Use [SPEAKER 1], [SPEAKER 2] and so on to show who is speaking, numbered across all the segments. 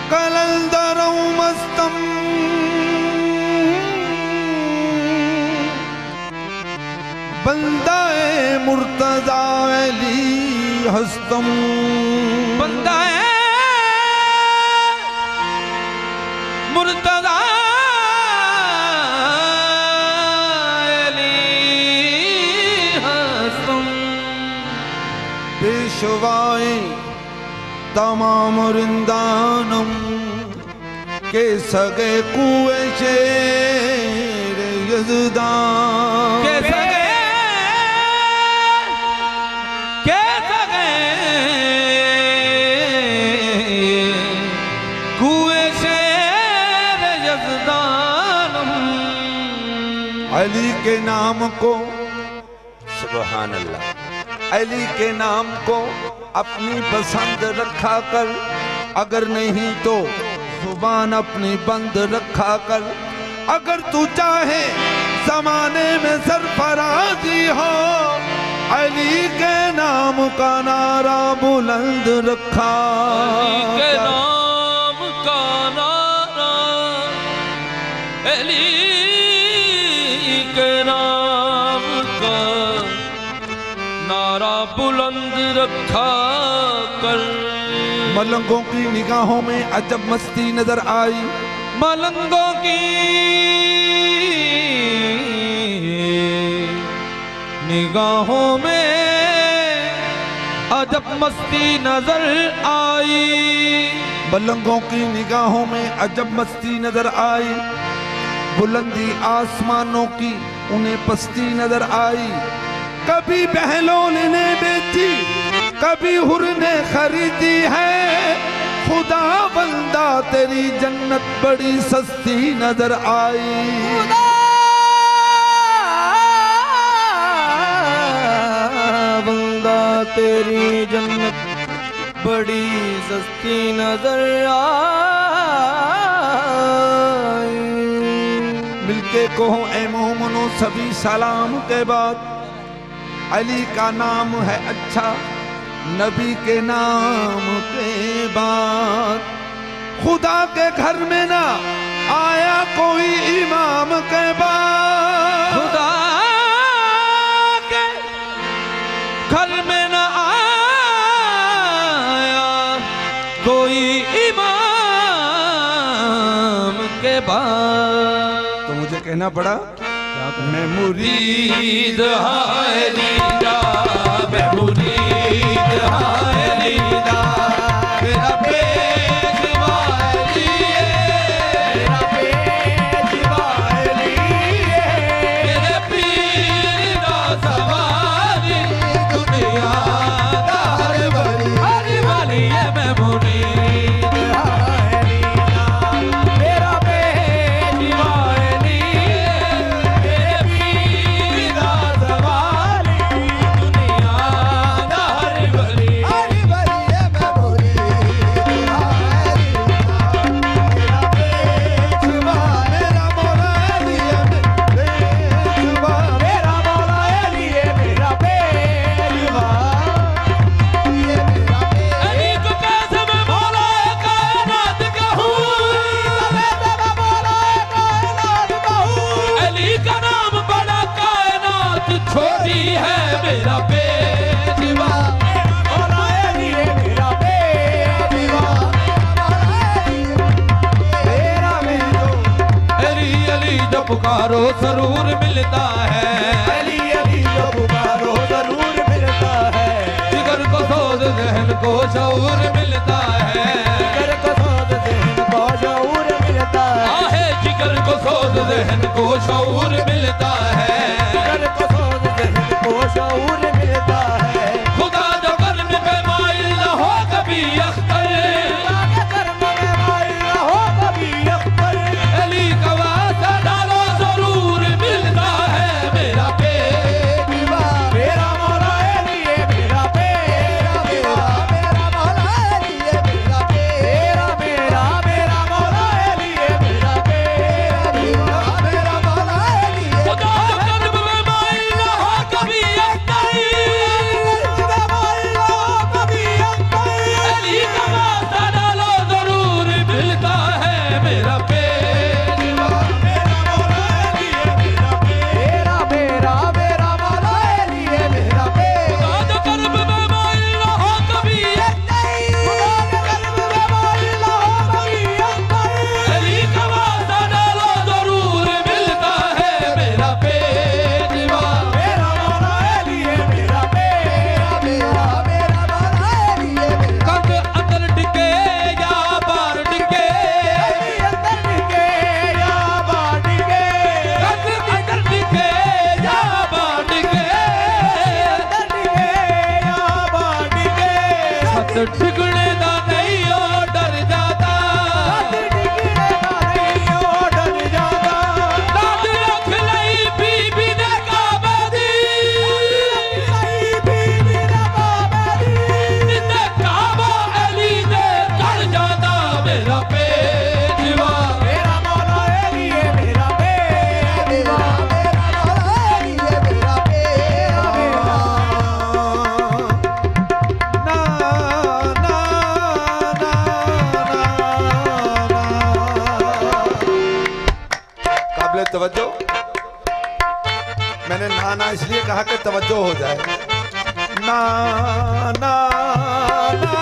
[SPEAKER 1] कलंदरों मस्तम बंदाए मुर्तजा अली हस्तम
[SPEAKER 2] बंदाए मुर्तजा अली हस्तम
[SPEAKER 1] पेशवाए तमाम रिंदानम के सगे कुए शेर यज़दान
[SPEAKER 2] के सगे कुए शेर यज़दानम
[SPEAKER 1] अली के नाम को सुभान अल्लाह अली के नाम को अपनी पसंद रखा कर, अगर नहीं तो जुबान अपनी बंद रखा कर। अगर तू चाहे जमाने में सरफराजी हो, अली के नाम का नारा बुलंद रखा।
[SPEAKER 2] अली के नाम का नारा, अली के नाम का नारा बुलंद रखा कर।
[SPEAKER 1] मलंगों की निगाहों में अजब मस्ती नजर आई,
[SPEAKER 2] मलंगों की निगाहों में अजब मस्ती नजर आई।
[SPEAKER 1] मलंगों की निगाहों में अजब मस्ती नजर आई, बुलंदी आसमानों की उन्हें पस्ती नजर आई। कभी बहलों ने बेची, कभी हुर ने खरीदी है, खुदा बंदा तेरी जन्नत बड़ी सस्ती नजर आई।
[SPEAKER 2] खुदा बंदा तेरी जन्नत बड़ी सस्ती नजर आई।
[SPEAKER 1] मिलके कहो ऐ मोमनो सभी सलाम के बाद, अली का नाम है अच्छा नबी के नाम के बाद। खुदा के घर में ना आया कोई इमाम के बाद,
[SPEAKER 2] खुदा के घर में न आया कोई इमाम के बाद।
[SPEAKER 1] तो मुझे कहना पड़ा मैं
[SPEAKER 2] मुरीद हाय लीला, मैं मुरीद हाय लीला, मेरा पेशवा लिए, मेरा पेशवा लिए, मेरे पीर दा सवारी दुनियादार बड़ी हरी वाली है। मैं मुरीद हाय लीला, मेरा पेशवा छोटी है मेरा पेशवा, मेरा पेशवा, अली अली जब पुकारो जरूर मिलता है, अली अली जब पुकारो जरूर मिलता है। जिगर को सोच जहन को शऊर मिलता है, जिगर को सोच जहन को शऊर मिलता है। आहे जिगर को सोच जहन को शऊर मिलता है, शऊर मिलता है। खुदा जो कर्म पे माइल न हो कभी अख्तर, कर्म पे माइल न हो कभी अख्तर, अली का वास्ता डालो जरूर मिलता है। मेरा पेशवा, मेरा मौला अली है, मेरा पेशवा, मेरा मौला अली है, मेरा पेशवा, मेरा मौला अली है, मेरा पेशवा, मेरा मौला
[SPEAKER 1] काबिल तवज्जो। मैंने ना ना इसलिए कहा कि तवज्जो हो जाए। ना ना ना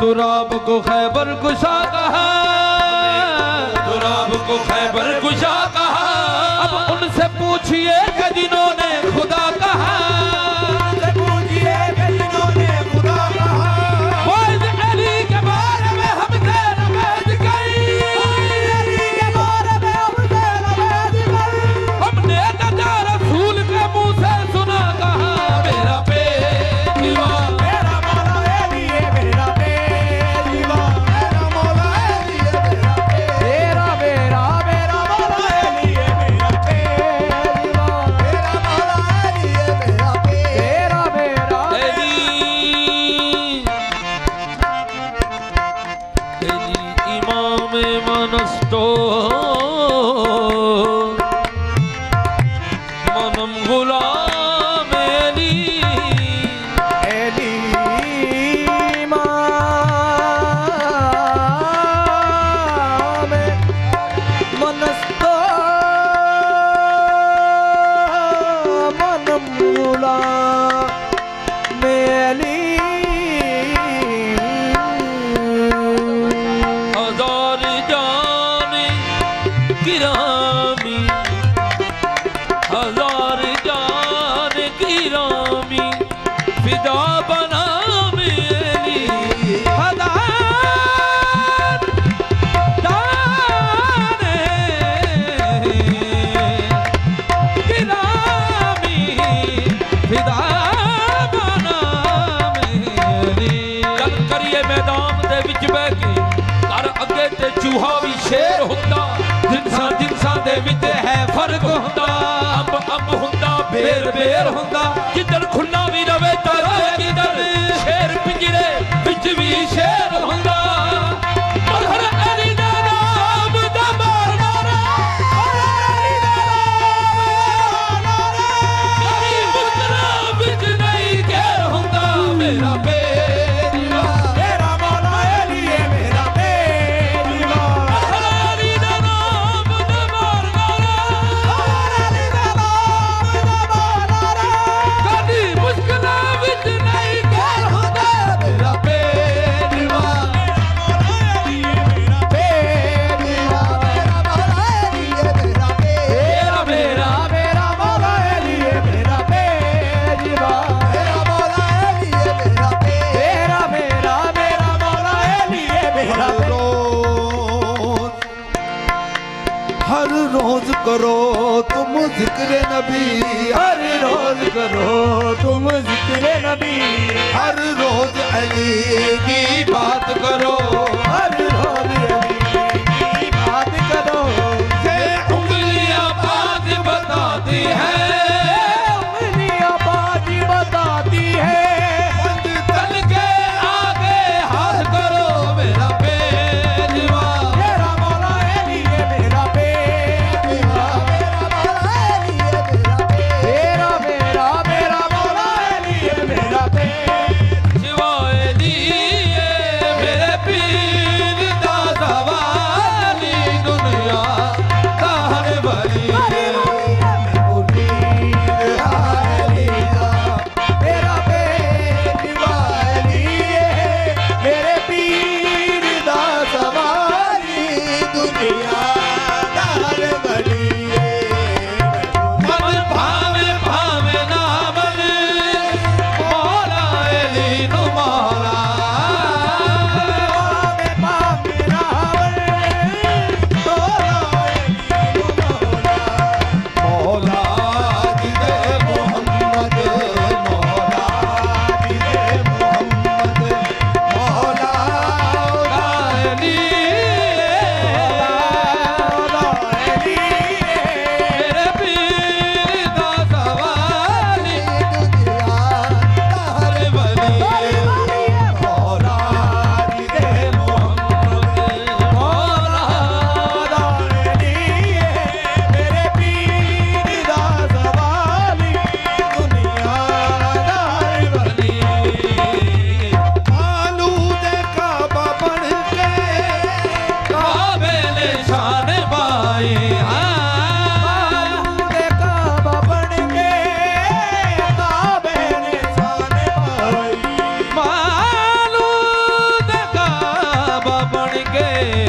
[SPEAKER 2] तुराब को खैबर कुशा कहा, तुराब को खैबर कुशा कहा। अब उनसे पूछिए कि जिन्होंने खुदा कहा, पूछिए कि जिन्होंने खुदा कहा। फौज अली के बारे में हमसे नमाज गई, अली के बारे में हमसे नमाज गई। हमने नजा रसूल के मुंह से सुना कहा, मेरा बेवा मेरा मौला अली है, मेरा बेवा मेरा मौला अली है, मेरा मेरा मेरा मौला अली है, मेरा बेवा मेरा मौला अली है, मेरा मेरा मेरा अली इमाम मनस्तो मनम गुलाम अली इमाम मनस्तो मनम गुलाम अली। हजार जान गिरामी, हजार जान गिरामी फिदा बना मेरी। हजार जान गिरामी फिदा बना मेरी। गल करिए मैदान दे विच बह के, कर अगे ते चूहा भी शेर हुंदा, जिनसा दे विच है फर्क हुंदा। अंब अंब हुंदा, बेर बेर हुंदा, जिधर खुला भी रवे तारा किधर शेर पिंजरे विच भी शेर हुंदा। मगर अली दा नाम दा मारना रे, अली दा नाम दा मेरी मुस्करा विच नहीं कहर हुंदा। मेरा बेवा मेरा मौला अली है, मेरा बेवा अली दा नाम दा मारना रे, अली दा नाम दा मारना रे। कदी मुस्करा विच नहीं कहर हुंदा। मेरा बेवा मेरा मौला अली है, मेरा बेवा मेरा मौला अली है, मेरा बेवा मेरा मौला अली है, मेरा बेवा मेरा मौला अली है, मेरा
[SPEAKER 1] हर रोज करो तुम जिक्र नबी,
[SPEAKER 2] हर रोज करो तुम जिक्र नबी,
[SPEAKER 1] हर रोज अली
[SPEAKER 2] की बात करो, हर रोज अली की बात करो।
[SPEAKER 1] से
[SPEAKER 2] के